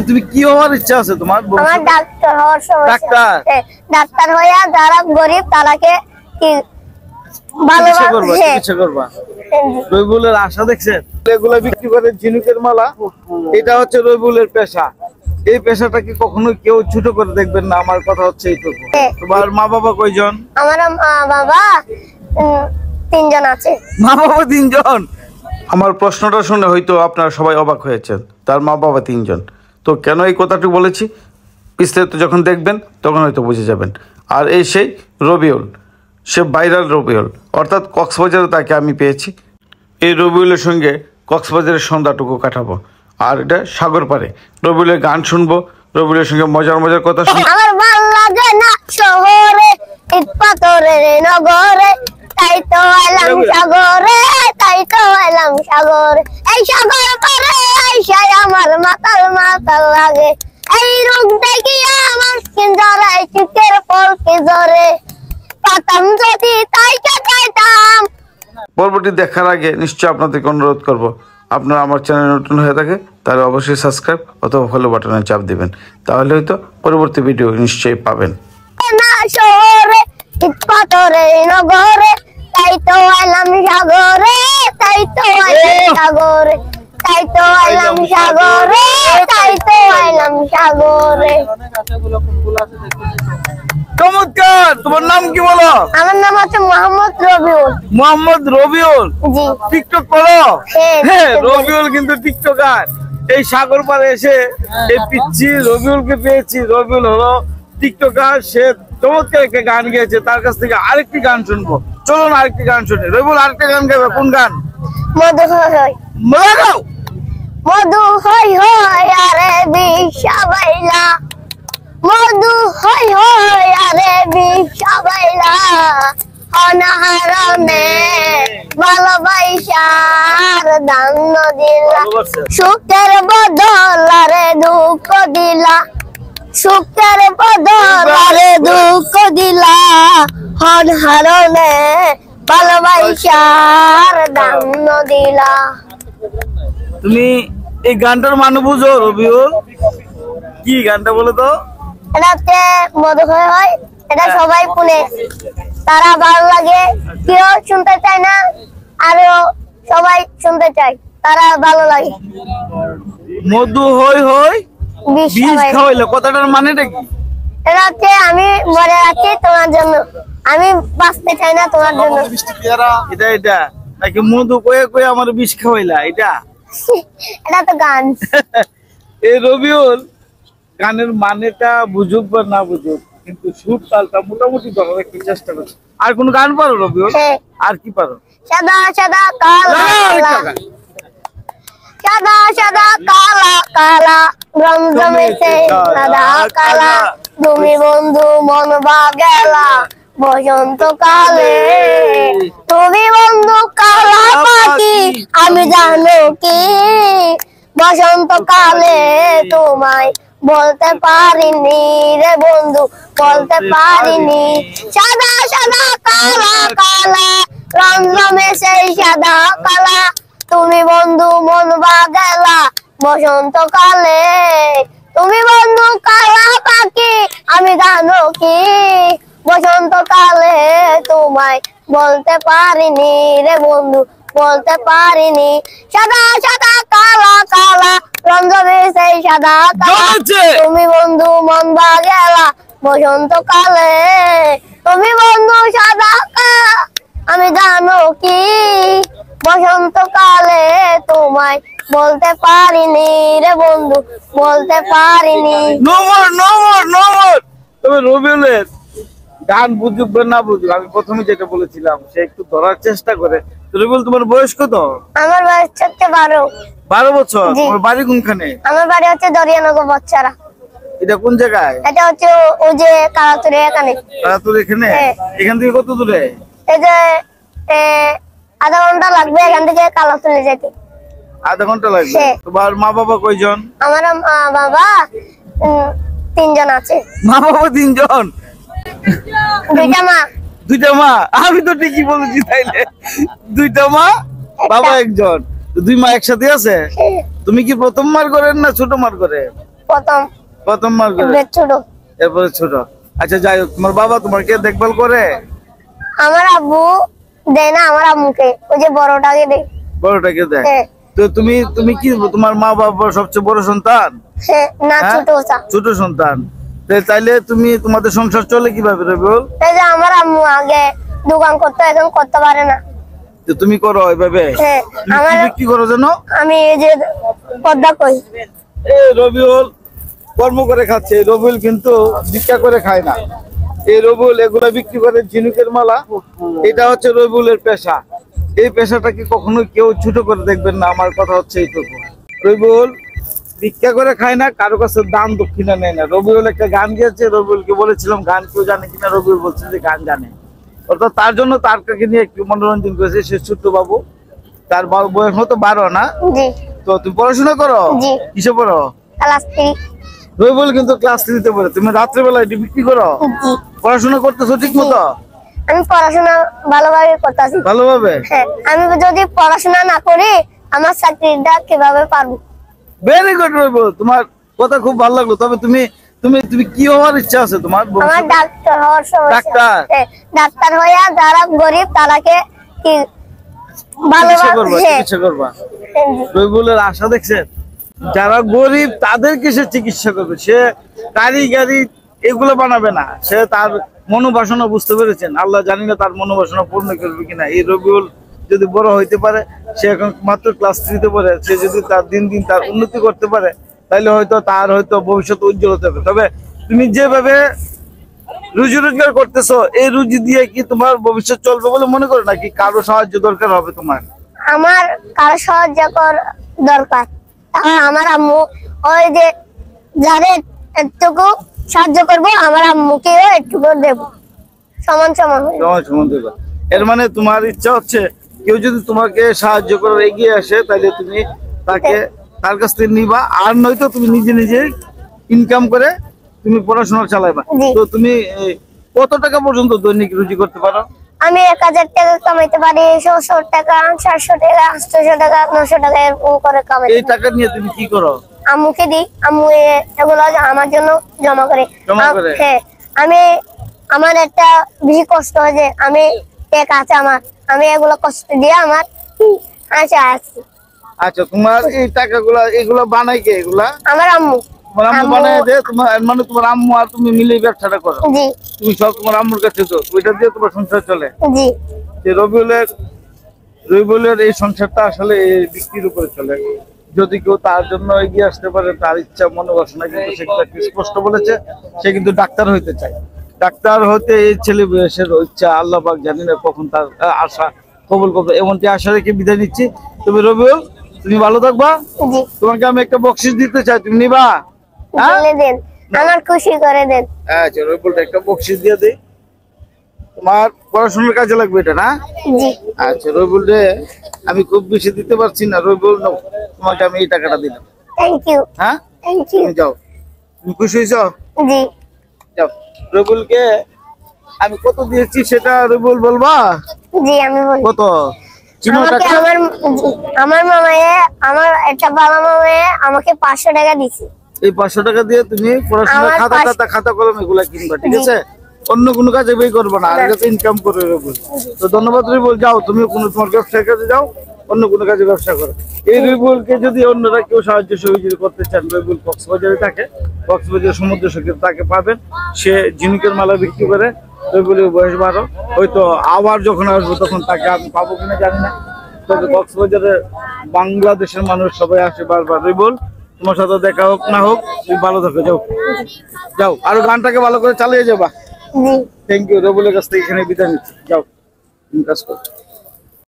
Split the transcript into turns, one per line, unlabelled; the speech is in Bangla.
তুমি কি হওয়ার ইচ্ছা আছে তোমার?
আমার ডাক্তার হওয়ার সমস্যা।
ডাক্তার?
ডাক্তার হইয়া যারা গরিব তারাকে কি
চিকিৎসা করবা। রবিউলের আশা দেখছেন? এগুলো বিক্রি করে ঝিনুকের মালা। এটা হচ্ছে রবিউলের পেশা। এই পেশাটা কি কখনো কেউ ছোট করে দেখবেন না, আমার কথা হচ্ছে এইটুকু। তোমার মা বাবা কয়জন?
আমার মা বাবা 3 জন আছে।
মা বাবা 3 জন?
আমার প্রশ্নটা শুনে হয়তো আপনারা সবাই অবাক হয়েছেন, তার মা বাবা 3 জন। তো কেন এই কথাটি বলেছি বিস্তারিত যখন দেখবেন তখন হয়তো বুঝে যাবেন। আর এই সেই রবিউল, সে ভাইরাল রবিউল, অর্থাৎ কক্সবাজারে তাকে আমি পেয়েছি। এই রবিউলের সঙ্গে কক্সবাজারের সন্ধ্যাটুকু কাটাবো, আর এটা সাগর পারে। রবিউলের গান শুনবো, রবিউলের সঙ্গে মজার মজার কথা শুনবো।
আমার ভালো লাগে না শহরে, ইট পাথরের নগরে, তাই তো এলাম সাগরে, তাই তো এলাম সাগরে। এই সাগর পারে আইসাই আমার মাতাল মাতাল লাগে, এই রূপ দেখিয়া আমার স্কিন জড়াই চুকের পলকে জরে, পাতাম যদি তাই চাইতাম।
পর্বটি দেখার আগে নিশ্চয়ই আপনাদেরকে অনুরোধ করব, আপনারা আমার চ্যানেল নতুন হয়ে থাকে তাহলে অবশ্যই সাবস্ক্রাইব অথবা ফলো বাটনে চাপ দিবেন, তাহলে হয়তো পরবর্তী ভিডিও নিশ্চয়ই পাবেন।
না শহরে, ইট পাথরের নগরে, তাই তো এলাম সাগরে, তাই তো এলাম সাগরে, তাই তো এলাম সাগরে, তাই তো এলাম সাগরে।
চমৎকার! তোমার নাম কি বলো?
আমার নাম হচ্ছে মোহাম্মদ রবিউল।
মোহাম্মদ রবিউল?
জি।
টিকটক করো?
হ্যাঁ,
রবিউল কিন্তু টিকটকার। এই সাগর পাড়ে এসে এই পিচ্ছি রবিউলকে পেয়েছি। রবিউল হলো টিকটকার, সে চমৎকার একটা গান গেয়েছে। তার কাছ থেকে আরেকটি গান শুনবো, চলুন আরেকটি গান শুনি। রবিউল আরেকটা গান গাবে, কোন গান?
মধু হই হই।
গাও।
মধু হই হই আরে বিষাবাইলা, মধু হই হই আরে বিষাবাইলা, অনাহারণে ভালোবাসার দান দিলা, সুখের বদল আরে দুঃখ দিলা, সুখের বদল আরে দুঃখ দিলা, অনাহারণে ভালোবাসার দান দিলা।
তুমি এই গানটার মানে বুঝো রবিউল? কি গানটা বলো তো?
এটা হচ্ছে মধু হই হই, এটা সবাই শুনে, তারা ভালো লাগে, কেউ শুনতে চায় না, আরো সবাই শুনতে চায়, তারা ভালো লাগে।
মধু হই হই
বিষ
বিষ
খাওয়াই।
খাওয়াইলো, কথাটার মানেটা কি?
এটা হচ্ছে আমি মরে আছি তোমার জন্য, আমি বাঁচতে চাই না তোমার জন্য।
এটা এটা নাকি মধু কয়ে কয়ে আমার বিষ খাওয়াইলা, এটা?
এটা তো গান।
এই রবিউল গানের মানেটা বুঝুক বা না বুঝুক, কিন্তু সুর তালটা মোটামুটি ধরার একটু চেষ্টা করছে। আর কোন গান পারো রবিউল?
হ্যাঁ।
আর কি পারো?
সাদা সাদা কালা কালা, সাদা সাদা কালা কালা, রং জমেছে সাদা কালা, তুমি বন্ধু মন বাগেলা বসন্ত কালে, তুমি বন্ধু কালা পাখি আমি জানো কি, বসন্ত কালে তোমায় বলতে পারিনি রে বন্ধু, বলতে পারিনি। সাদা সাদা কালা কালা, রং জমেছে সাদা কালা, তুমি বন্ধু মন বাগেলা বসন্ত কালে, তুমি বন্ধু কালা পাখি আমি জানো কি, বসন্ত কালে তোমায় বলতে পারিনি রে বন্ধু, বলতে পারিনি। সাদা সাদা কালা কালা, রং জমেছে সাদা কালা, তুমি বন্ধু মন বাগেলা বসন্ত কালে, তুমি বন্ধু সাদা কালা আমি জানো কি, বসন্ত কালে তোমায় বলতে পারিনি রে বন্ধু, বলতে পারিনি।
তবে রবিউলের গান বুঝুক বা না বুঝুক, আমি প্রথমে যেটা বলেছিলাম সে একটু ধরার চেষ্টা করে। রবিউল তোমার বয়স কত?
আমার বয়স হচ্ছে 12।
12 বছর?
জি।
তোমার বাড়ি কোনখানে?
আমার বাড়ি হচ্ছে দরিয়ানগর বচ্চারা।
এটা কোন জায়গায়?
এটা হচ্ছে ওই যে কালাতুরে এখানে।
কালাতুরে এখানে?
হ্যাঁ।
এখান থেকে কত দূরে?
এই যে আধা ঘন্টা লাগবে এখান থেকে কালাতুরে যেতে।
আধা ঘন্টা লাগবে?
হ্যাঁ।
তোমার মা বাবা কয়জন?
আমার মা বাবা 3 জন আছে।
মা বাবা 3 জন?
2টা মা।
2টা মা? আমি তো ঠিকই বলেছি তাইলে। 2টা মা, বাবা 1 জন। 2 মা একসাথে আছে? তুমি কি প্রথম মার করেন না ছোট মার করে? প্রথম মার্ক
ছোট।
এরপরে ছোট। আচ্ছা যাই হোক, তোমার বাবা তোমাকে দেখভাল করে?
আমার আব্বু দেয় না, আমার আম্মুকে, ওই যে বড়টাকে দেয়।
বড়টাকে দেয়?
হ্যাঁ।
তো তুমি কি তোমার মা বাবা সবচেয়ে বড় সন্তান?
হ্যাঁ, না
হ্যাঁ?
ছোটটা।
ছোট সন্তান। তাইলে তোমাদের সংসার চলে কিভাবে রবিউল?
এই যে আমার আম্মু আগে দোকান করতে, এখন করতে পারে না।
যে তুমি করো এইভাবে?
হ্যাঁ,
তুমি কি বিক্রি করো জানো?
আমি এই যে পর্দা কই।
এই রবিউল কর্ম করে খাচ্ছে। এই রবিউল কিন্তু ভিক্ষা করে খায় না। এই রবিউল এগুলা বিক্রি করে, ঝিনুকের মালা। এটা হচ্ছে রবিউলের পেশা। এই পেশাটাকে কখনো কেউ ছোট করে দেখবেন না, আমার কথা হচ্ছে এইটুকু। রবিউল ভিক্ষা করে খায় না, কারো কাছে দান দক্ষিণা নেয় না। রবিউল একটা গান গেয়েছে, রবিউলকে বলেছিলাম গান কেউ জানে কিনা, রবিউল বলছে যে গান জানে। অর্থাৎ তার জন্য তার কাকে নিয়ে একটু মনোরঞ্জন করেছে। সে ছোট্ট বাবু, তার বয়স মতো 12 না?
জি।
তো তুমি পড়াশোনা করো?
জি।
কিসে পড়ো?
ক্লাস 3।
রবিউল কিন্তু ক্লাস 3-তে পড়ে। তুমি রাত্রেবেলা এটি বিক্রি করো?
জি।
পড়াশোনা করতেছো ঠিক মতো?
আমি পড়াশোনা ভালোভাবে করতেছি।
ভালোভাবে?
হ্যাঁ, আমি যদি পড়াশোনা না করি আমার চাকরিটা কিভাবে পারবো?
ভেরি গুড রবিউল, তোমার কথা খুব ভালো লাগলো। তবে তুমি তুমি তুমি কি হওয়ার ইচ্ছা আছে তোমার?
আমার ডাক্তার হওয়ার সমস্যা।
ডাক্তার?
হ্যাঁ, ডাক্তার হইয়া যারা গরিব তারাকে কি
চিকিৎসা করবা,
ভালোভাবে।
চিকিৎসা করবা। রবিউলের আশা দেখছেন? যারা গরিব তাদেরকে সে চিকিৎসা করবে। সে কারিগরি এগুলো বানাবে না। সে তার মনোবাসনা বুঝতে পেরেছেন। আল্লাহ জানি না তার মনোবাসনা পূর্ণ করবে কিনা। এই রবিউল যদি বড় হইতে পারে, সে এখন মাত্র ক্লাস 3-তে পড়ে, সে যদি তার দিন দিন তার উন্নতি করতে পারে, তাহলে হয়তো তার ভবিষ্যৎ উজ্জ্বল হতে হবে। তবে তুমি যেভাবে রুজি রোজগার করতেছো, এই রুজি দিয়ে কি তোমার ভবিষ্যৎ চলবে বলে মনে করো, নাকি কারো সাহায্য দরকার হবে তোমার?
আমার কারো সাহায্য দরকার। আমার আম্মু ওই যে যারে একটুকু সাহায্য করবো, আমার আম্মুকেও একটুকু দেব, সমান সমান হয়ে।
সমাজ সম্বন্ধে বা। এর মানে তোমার ইচ্ছা হচ্ছে কেউ যদি তোমাকে সাহায্য করার এগিয়ে আসে, তাহলে তুমি তাকে তার কাছ থেকে নিবা, আর নয়তো তুমি নিজে নিজে ইনকাম করে তুমি পড়াশোনা চালাইবা।
জি।
তো তুমি কত টাকা পর্যন্ত দৈনিক রুজি করতে পারো?
আমি 1000 টাকা কামাইতে পারি, 600 টাকা, 700 টাকা, 800 টাকা, 900 টাকা এরকম করে কামাই।
এই টাকা নিয়ে তুমি কি করো?
আম্মুকে দিই, আম্মু এগুলো আমার জন্য জমা করে।
জমা করে?
হ্যাঁ, আমার একটা বেশি কষ্ট হয় যে আমি টাকা আছে আমার, আমি এগুলো কষ্ট দিয়ে আমার আশা আছে।
আচ্ছা, তোমার এই টাকাগুলা এগুলা বানাই কে? এগুলা
আমার আম্মু।
তোমার আম্মু বানায় দেয়? তোমার মানে তোমার আম্মু আর তুমি মিলে ব্যবসাটা করো?
জি।
তুমি সব তোমার আম্মুর কাছে তো, ওইটা দিয়ে তোমার সংসার চলে?
জি।
যে রবিউলের এই সংসারটা আসলে এই বিক্রির উপরে চলে। যদি কেউ তার জন্য এগিয়ে আসতে পারে, তার ইচ্ছা মনোবাসনা কিন্তু সে কিন্তু স্পষ্ট বলেছে, সে কিন্তু ডাক্তার হইতে চায়। ডাক্তার হতে এই ছেলে বয়সের ইচ্ছা, আল্লাহ পাক জানি না কখন তার আশা কবুল করবে। এমনটি আশা রেখে বিদায় নিচ্ছি। তুমি রবিউল, তুমি ভালো থাকবা।
জি।
তোমাকে আমি একটা বকশিস দিতে চাই, তুমি নিবা? হ্যাঁ?
দিলে দেন, আমার খুশি করে দেন।
আচ্ছা, রবিউলটা একটা বকশিস দিয়ে দিই। তোমার পড়াশোনার কাজে লাগবে এটা, না?
জি।
আচ্ছা রবিউল রে, আমি খুব বেশি দিতে পারছি না। রবিউল নাও, তোমাকে আমি এই টাকাটা দিলাম।
Thank you.
হ্যাঁ,
থ্যাংক ইউ।
তুমি যাও। তুমি খুশি হয়েছো?
জি।
যাও। রবিউলকে আমি কত দিয়েছি সেটা রবিউল বলবা?
জি, আমি বলি।
কত চিনো
আমাকে
টাকা?
আমার মামায়ে, আমার একটা বাবা মামায়ে আমাকে 500 টাকা দিছে।
এই 500 টাকা দিয়ে তুমি পড়াশোনার
আমার
খাতা কলম এগুলা কিনবা, ঠিক
জি।
আছে? অন্য কোনো কাজে ব্যয় করবো না, আর এটা ইনকাম করে রবিউল। তো ধন্যবাদ রবিউল, যাও তুমি তোমার ব্যবসার কাজে যাও, অন্য কোনো কাজে ব্যবসা করো। এই রবিউলকে যদি অন্যরা কেউ সাহায্য সহযোগিতা করতে চান, রবিউল কক্সবাজারে থাকে, কক্সবাজার সমুদ্র সৈকত তাকে পাবেন। সে ঝিনুকের মালা বিক্রি করে। রবিউলের বয়স 12, হয়তো আবার যখন আসবো তখন তাকে আমি পাবো কিনা জানি না। তবে কক্সবাজারে বাংলাদেশের মানুষ সবাই আসে বারবার। রবিউল, তোমার সাথে দেখা হোক না হোক, তুমি ভালো থাকো, যাও যাও, আরো গানটাকে ভালো করে চালিয়ে যাবা।
জি।
Thank you. রবিউলের কাছ থেকে এখানে বিদায় নিচ্ছি, যাও তুমি কাজ করো।